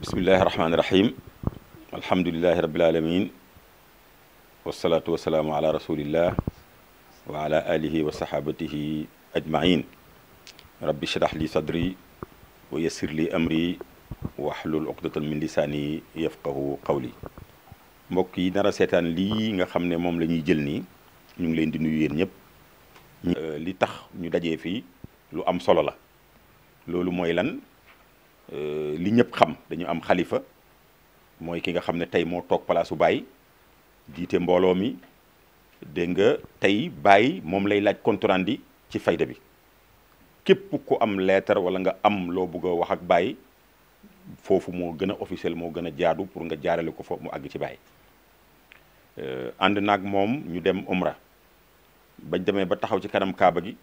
bismillahi rahmaani rahim alhamdulilahi rabbil alamin wasalaatu wasalaamu ala rasulillah wa ala alihi wa sahabatihi ajmain rabbi shrah li sadri wa yassir li amri wahlul uqdatan min lisaani yafqahu qawli. mbokk yi nar a seetaan lii nga xam ne moom la ñuy jël nii ñu ngi leen di nuyu yéen ñëpp. li tax ñu dajee fii lu am solo la. loolu mooy lan li ñëpp xam dañu am xalifa mooy ki nga xam ne tey moo toog palaasu Baye jiite mbooloo mi dégg nga tey Baye moom lay laaj compte rendu ci fayda bi képp ku am lettre wala nga am loo bëgg a wax ak Baye foofu moo gën a officiel moo gën a jaadu pour nga jaarale ko fa mu àgg ci Baye. ànd naag moom ñu dem umra bañ demee ba taxaw ci kanam kaaba gi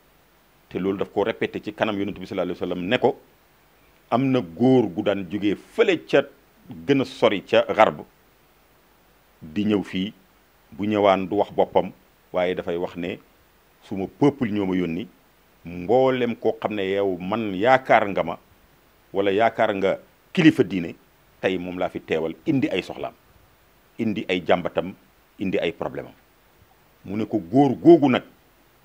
te loolu daf ko répété ci kanam yonent bi sallallahu alayhi wa sallam ne ko am na góor gu daan jógee fële ca gën a sori ca xarb di ñëw fii bu ñëwaan du wax boppam waaye dafay wax ne suma peuple ñoo ma yónni mboolem koo xam ne yow man yaakaar nga ma wala yaakaar nga kilifa diine tey moom laa fi teewal indi ay soxlaam indi ay jàmbatam indi ay problème am mu ne ko góor googu nag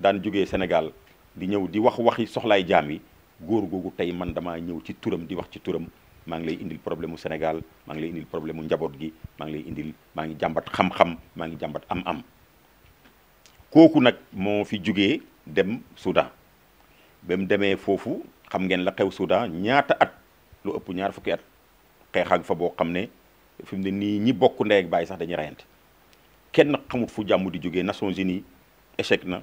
daan jógee Sénégal di ñëw di wax waxi soxlaay jaam yi góor googu tey man damaa ñëw ci turam di wax ci turam maa ngi lay indil problème mu Sénégal maa ngi lay indil problème mu njaboot gi maa ngi lay indil maa ngi jàmbat xam-xam maa ngi jàmbat am-am. kooku nag moo fi jógee dem Soudan ba mu demee foofu xam ngeen la xew Soudan ñaata at lu ëpp ñaar fukki at xeexaag fa boo xam ne fi mu ne nii ñi bokk ndey ak baay sax dañuy reyante kenn xamut fu jàmm di jógee Nations Unies échec na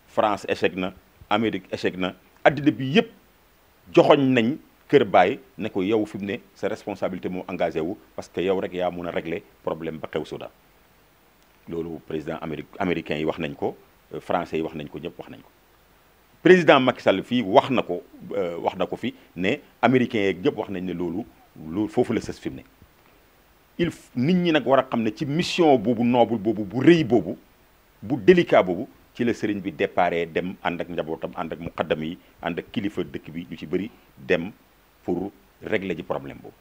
France échec na Amérique échec na addina bi yëpp joxoñ nañ kër Baye ne ko yow fi mu ne sa responsabilité moo engagé wu parce que yow rek yaa mun a régler problème ba xew Soudan loolu président américain yi wax nañ ko français yi wax nañ ko ñëpp wax nañ ko. président Macky Sall fii wax na ko fi ne américains yeeg ñëpp wax nañ ne loolu foofu la sës fi mu ne. nit ñi nag war a xam ne ci mission boobu noble boobu bu rëy boobu bu délicat boobu ci la sëriñ bi déparé dem ànd ak njabootam ànd ak muqaddam yi ànd ak kilifa dëkk bi ñu ci bëri dem pour régler ji problème boobu.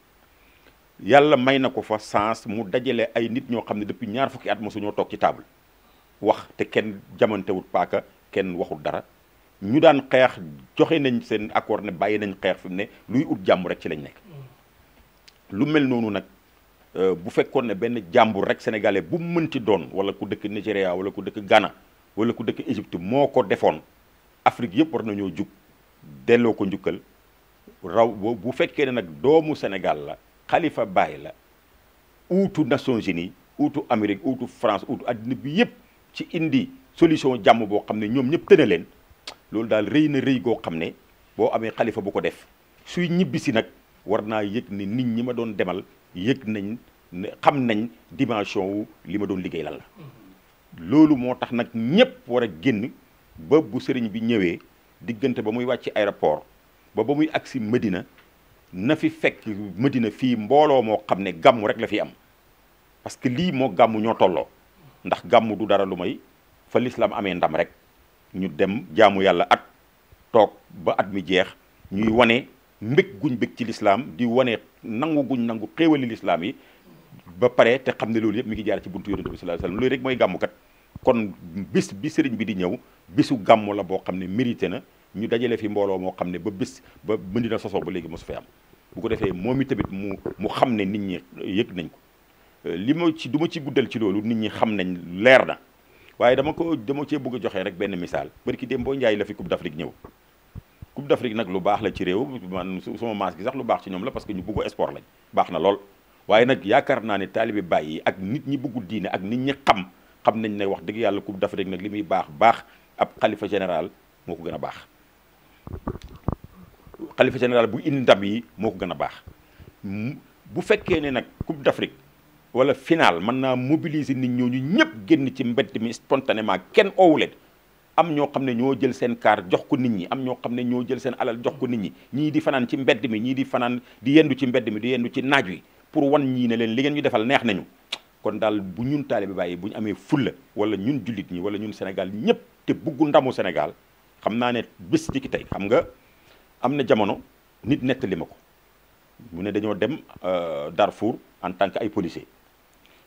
yàlla may na ko fa sens mu dajale ay nit ñoo xam ne depuis ñaar fukki at mosu ñoo toog ci table wax te kenn jamantewut paaka kenn waxul dara ñu daan xeex joxe nañ seen accord ne bàyyi nañ xeex fi mu ne luy ut jàmm rek ci lañ nekk. lu mel noonu nag bu fekkoon ne benn jàmbur rek sénégalais bu mu mënti doon wala ku dëkk Nigéria wala ku dëkk Ghana wala ku dëkk Égypte moo ko defoon Afrique yëpp war nañoo jug delloo ko njukkal raw bu fekkee ne nag doomu Sénégal la xalifa Baye la uutu Nations Unies uutu Amérique uutu France uutu addina bi yëpp ci indi solution jàmm boo xam ne ñoom ñëpp tëna leen loolu daal rëy na rëy goo xam ne boo amee xalifa bu ko def suy ñibbisi nag war naa yëg ne nit ñi ma doon demal yëg nañ xam nañ dimension wu li ma doon liggéey lan la. loolu moo tax nag ñëpp war a génn ba bu sëriñ bi ñëwee diggante ba muy wàcc aéroport ba muy agsi Medina na fi fekk Medina fii mbooloo moo xam ne gàmmu rek la fi am parce que lii moo gàmmu ñoo tolloo ndax gàmmu du dara lu may fa l'islam amee ndam rek ñu dem jaamu yàlla at toog ba at mi jeex ñuy wane mbég guñ bég ci l'islam di wane nangu guñ nangu xéewali l'islam yi ba pare te xam ne loolu yëpp mi ngi jaar ci buntu yonent bi sallallahu alayhi wasallam loolu rek mooy gàmmukat kon bis bi sëriñ bi di ñëw bisu gàmmu la boo xam ne mérité na ñu dajale fi mbooloo moo xam ne ba bis ba Medina sosoo ba léegi mosu fee am bu ko defee moom i tamit mu xam ne nit ñi yëg nañ ko li ma ci du ma ci guddal ci loolu nit ñi xam nañ leer na waaye dama cee bëgg a joxe rek benn misaal bari ki dem boo njaay la fi Coupe d'Afrique ñëw Coupe d'Afrique nag lu baax la ci réew man sama maas gi sax lu baax ci ñoom la parce que ñu bëgg sport lañ baax na lool waaye nag yaakaar naa ne taalibe Baye yi ak nit ñi bëggul diine ak nit ñi xam nañ ne wax dëgg yàlla Coupe d'Afrique nag li muy baax ab xalifa général moo ko gën a baax xalifa général bu indi ndam yi moo ko gën a baax bu fekkee ne nag Coupe d'Afrique wala final mën naa mobiliser nit ñooñu ñëpp génn ci mbedd mi spontanément kenn oowuleen am ñoo xam ne ñoo jël seen kaar jox ko nit ñi am ñoo xam ne ñoo jël seen alal jox ko nit ñi ñii di fanaan ci mbedd mi ñii di fanaan di yendu ci mbedd mi di yendu ci naaj wi pour wan ñii ne leen li ngeen ñu defal neex nañu kon daal bu ñun taalibe Baye bu ñu amee fulla wala ñun jullit ñi wala ñun Sénégal ñëpp te buggu ndamu Sénégal xam naa ne bés ci ki tey xam nga am na jamono nit nettali ma ko mu ne dañoo dem Darfour en tant que ay policier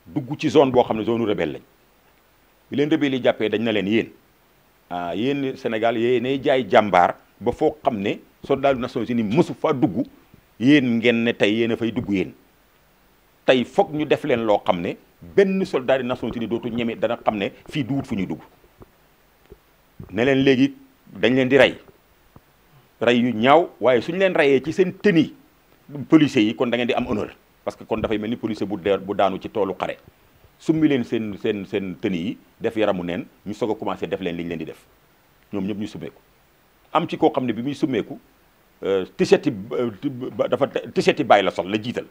dugg ci zone boo xam ne zone rebelle lañ bi leen rebelle yi jàppee dañ na leen yéen yéen Sénégal yéenay jaay jàmbaar ba foo xam ne soldat des Nations Unies mësu fa dugg yéen ngeen ne tey yéen a fay dugg yéen tey foog ñu def leen loo xam ne benn soldat des Nations Unies dootu ñeme dana xam ne fii duwut fu ñuy dugg ne leen léegi dañ leen di rey yu ñaaw waaye suñu leen reyee ci seen tenue policiers yi kon da ngeen di am honneur parce que kon dafay mel ni policier bu daanu ci toolu xare summi leen seen tenue yi def yaramu neen ñu soog a commencé def leen li ñu leen di def ñoom ñëpp ñu summeeku am ci koo xam ne bi muy summeeku t-shirt bàyyi la sol la jiital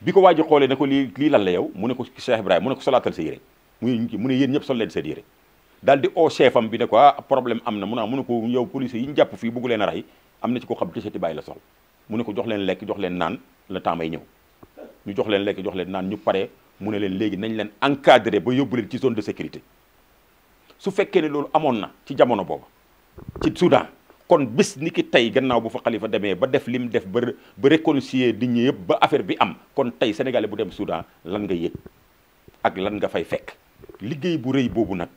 bi ko waa ji xoolee ne ko lii lan la yow mu ne ko Cheikh Ibrahima mu ne ko solaatal sa yére mu ne yéen ñëpp sol leen seen yére daal di oo chef am bi ne ko problème am na mu ne ko yow policier yi ñu jàpp fii bëggu leen a rey am na ci koo xam t-shirt bàyyi la sol mu ne ko jox leen lekk jox leen naan le temps may ñëw ñu jox leen lekk jox leen naan ñu pare mu ne leen léegi nañ leen encadré ba yóbbu leen ci zone de sécurité su fekkee ne loolu amoon na ci jamono boobu ci Soudan kon bés ni ki tey gannaaw bu fa Khalifa demee ba def lim def ba réconcilier nit ñi yëpp ba affaire bi am kon tey sénégalais bu dem Soudan lan nga yëg ak lan nga fay fekk liggéey bu rëy boobu nag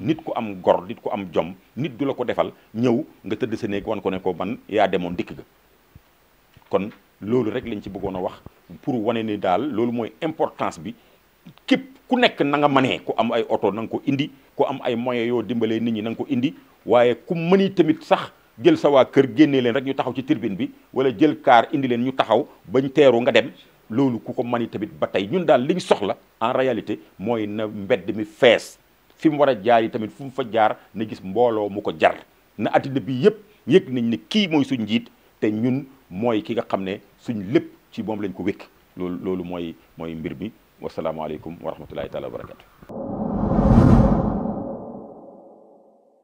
nit ku am gor nit ku am jom nit du la ko defal ñëw nga tëdd sa néeg wan ko ne ko man yaa demoon dikk ga kon loolu rek lañ ci bëggoon a wax pour wane ni daal loolu mooy importance bi képp ku nekk na nga mënee ku am ay oto na nga ko indi ku am ay moyens yoo dimbalee nit ñi na nga ko indi waaye ku mëni tamit sax jël sa waa kër génnee leen rek ñu taxaw ci tribune bi wala jël kaar indi leen ñu taxaw bañ teeru nga dem loolu ku ko mëni tamit ba tey ñun daal liñ soxla en réalité mooy na mbedd mi fees fi mu war a jaar yi tamit fu mu fa jaar na gis mbooloo mu ko jar na addina bi yëpp yëg nañ ne kii mooy suñ njiit te ñun mooy ki nga xam ne suñ lépp ci moom lañ ko wékk loolu mooy mbir mi wasalaamaaleykum wa rahmatullahi taala wa barakatu